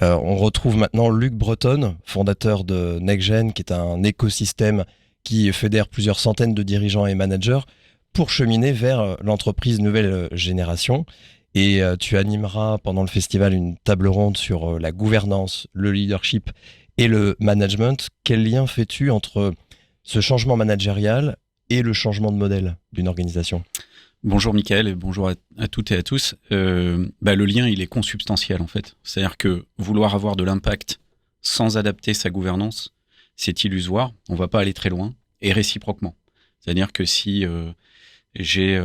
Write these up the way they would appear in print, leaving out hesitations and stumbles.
On retrouve maintenant Luc Breton, fondateur de NextGen, qui est un écosystème qui fédère plusieurs centaines de dirigeants et managers pour cheminer vers l'entreprise nouvelle génération. Et tu animeras pendant le festival une table ronde sur la gouvernance, le leadership et le management. Quel lien fais-tu entre ce changement managérial et le changement de modèle d'une organisation ? Bonjour Mickaël et bonjour à toutes et à tous. Le lien, il est consubstantiel en fait. C'est-à-dire que vouloir avoir de l'impact sans adapter sa gouvernance, c'est illusoire. On va pas aller très loin et réciproquement. C'est-à-dire que si j'ai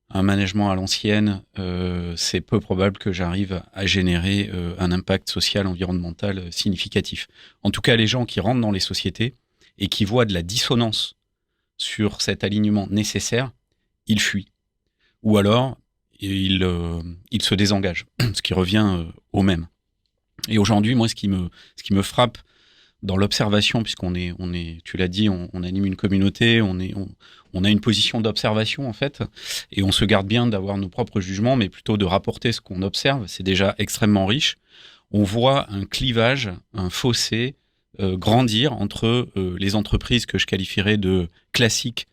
un management à l'ancienne, c'est peu probable que j'arrive à générer un impact social, environnemental significatif. En tout cas, les gens qui rentrent dans les sociétés et qui voient de la dissonance sur cet alignement nécessaire, il fuit. Ou alors, il se désengage, ce qui revient au même. Et aujourd'hui, moi, ce qui me frappe dans l'observation, puisqu'on est, tu l'as dit, on anime une communauté, on a une position d'observation, en fait, et on se garde bien d'avoir nos propres jugements, mais plutôt de rapporter ce qu'on observe, c'est déjà extrêmement riche. On voit un clivage, un fossé grandir entre les entreprises que je qualifierais de classiques,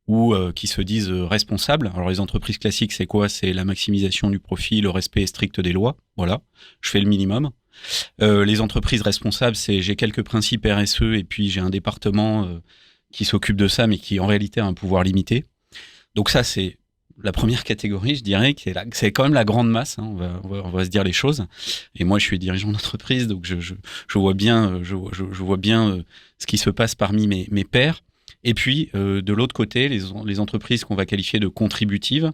ou qui se disent responsables. Alors les entreprises classiques, c'est quoi ? C'est la maximisation du profit, le respect strict des lois. Voilà, je fais le minimum. Les entreprises responsables, c'est j'ai quelques principes RSE et puis j'ai un département qui s'occupe de ça, mais qui en réalité a un pouvoir limité. Donc ça, c'est la première catégorie, je dirais, c'est quand même la grande masse. Hein, on va se dire les choses. Et moi, je suis dirigeant d'entreprise, donc je vois bien, ce qui se passe parmi mes pairs. Et puis, de l'autre côté, les entreprises qu'on va qualifier de contributives,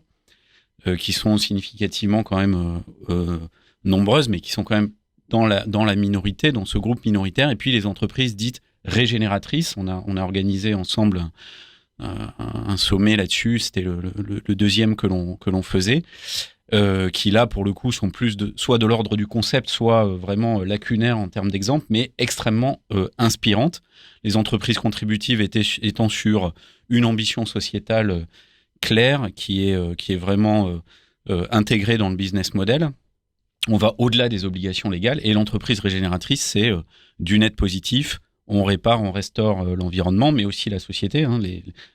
qui sont significativement quand même nombreuses, mais qui sont quand même dans la minorité, dans ce groupe minoritaire. Et puis, les entreprises dites régénératrices. On a organisé ensemble un sommet là-dessus. C'était le deuxième que l'on faisait. Qui là, pour le coup, sont plus soit de l'ordre du concept, soit vraiment lacunaires en termes d'exemple, mais extrêmement inspirantes. Les entreprises contributives étant sur une ambition sociétale claire, qui est vraiment intégrée dans le business model. On va au-delà des obligations légales, et l'entreprise régénératrice, c'est du net positif. On répare, on restaure l'environnement, mais aussi la société. Hein.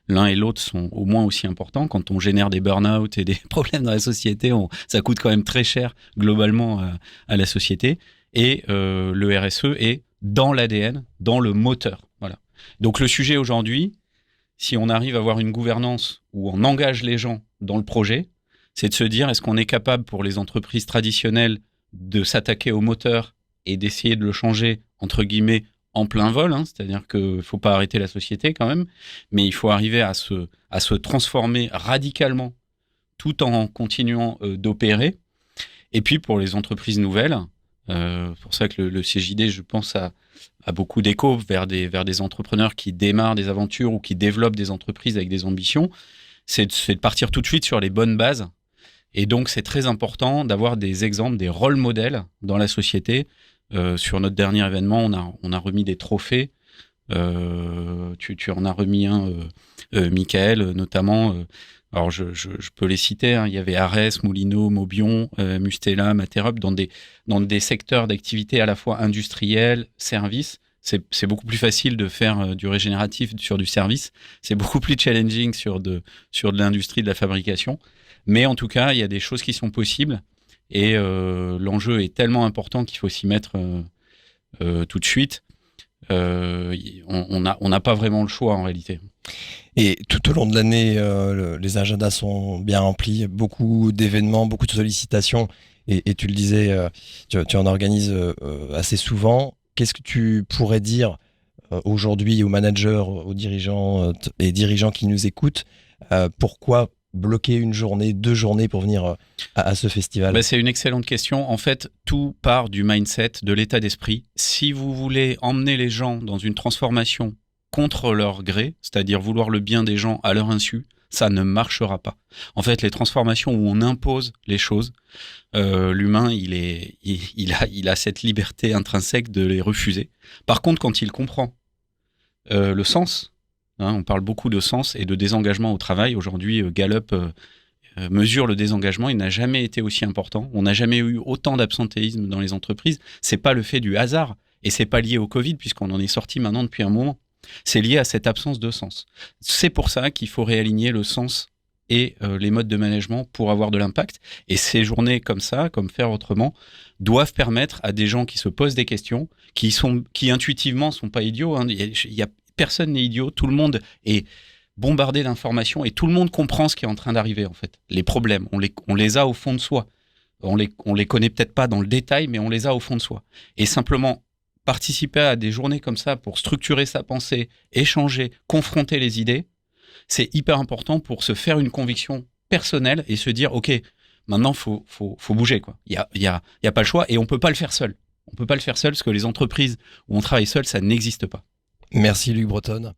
L'un et l'autre sont au moins aussi importants. Quand on génère des burn-out et des problèmes dans la société, ça coûte quand même très cher globalement à la société. Et le RSE est dans l'ADN, dans le moteur. Voilà. Donc le sujet aujourd'hui, si on arrive à avoir une gouvernance où on engage les gens dans le projet, c'est de se dire, est-ce qu'on est capable pour les entreprises traditionnelles de s'attaquer au moteur et d'essayer de le changer, entre guillemets, en plein vol, hein, c'est-à-dire qu'il ne faut pas arrêter la société quand même, mais il faut arriver à se transformer radicalement tout en continuant d'opérer. Et puis pour les entreprises nouvelles, pour ça que le CJD, je pense, a beaucoup d'écho vers des entrepreneurs qui démarrent des aventures ou qui développent des entreprises avec des ambitions, c'est de partir tout de suite sur les bonnes bases. Et donc c'est très important d'avoir des exemples, des rôles modèles dans la société. Sur notre dernier événement, on a remis des trophées. Tu en as remis un, Mickaël, notamment. Alors, je peux les citer. Hein. Il y avait Arès, Moulineau, Maubion, Mustela, Materop, dans des secteurs d'activité à la fois industriels, services. C'est beaucoup plus facile de faire du régénératif sur du service. C'est beaucoup plus challenging sur de l'industrie de la fabrication. Mais en tout cas, il y a des choses qui sont possibles. Et l'enjeu est tellement important qu'il faut s'y mettre tout de suite. On n'a pas vraiment le choix en réalité. Et tout au long de l'année, les agendas sont bien remplis, beaucoup d'événements, beaucoup de sollicitations. Et tu le disais, tu en organises assez souvent. Qu'est-ce que tu pourrais dire aujourd'hui aux managers, aux dirigeants et dirigeants qui nous écoutent, pourquoi bloquer une journée, 2 journées pour venir à ce festival ? C'est une excellente question. En fait, tout part du mindset, de l'état d'esprit. Si vous voulez emmener les gens dans une transformation contre leur gré, c'est-à-dire vouloir le bien des gens à leur insu, ça ne marchera pas. En fait, les transformations où on impose les choses, l'humain, il a cette liberté intrinsèque de les refuser. Par contre, quand il comprend le sens, hein, on parle beaucoup de sens et de désengagement au travail. Aujourd'hui, Gallup mesure le désengagement, il n'a jamais été aussi important. On n'a jamais eu autant d'absentéisme dans les entreprises. C'est pas le fait du hasard et c'est pas lié au Covid puisqu'on en est sorti maintenant depuis un moment. C'est lié à cette absence de sens. C'est pour ça qu'il faut réaligner le sens et les modes de management pour avoir de l'impact. Et ces journées comme ça, comme faire autrement, doivent permettre à des gens qui se posent des questions, qui intuitivement sont pas idiots. Hein. Personne n'est idiot. Tout le monde est bombardé d'informations et tout le monde comprend ce qui est en train d'arriver en fait. Les problèmes, on les a au fond de soi. On les connaît peut-être pas dans le détail, mais on les a au fond de soi. Et simplement participer à des journées comme ça pour structurer sa pensée, échanger, confronter les idées, c'est hyper important pour se faire une conviction personnelle et se dire ok, maintenant faut bouger quoi. Il y a pas le choix et on peut pas le faire seul. On peut pas le faire seul parce que les entreprises où on travaille seul, ça n'existe pas. Merci Luc Breton.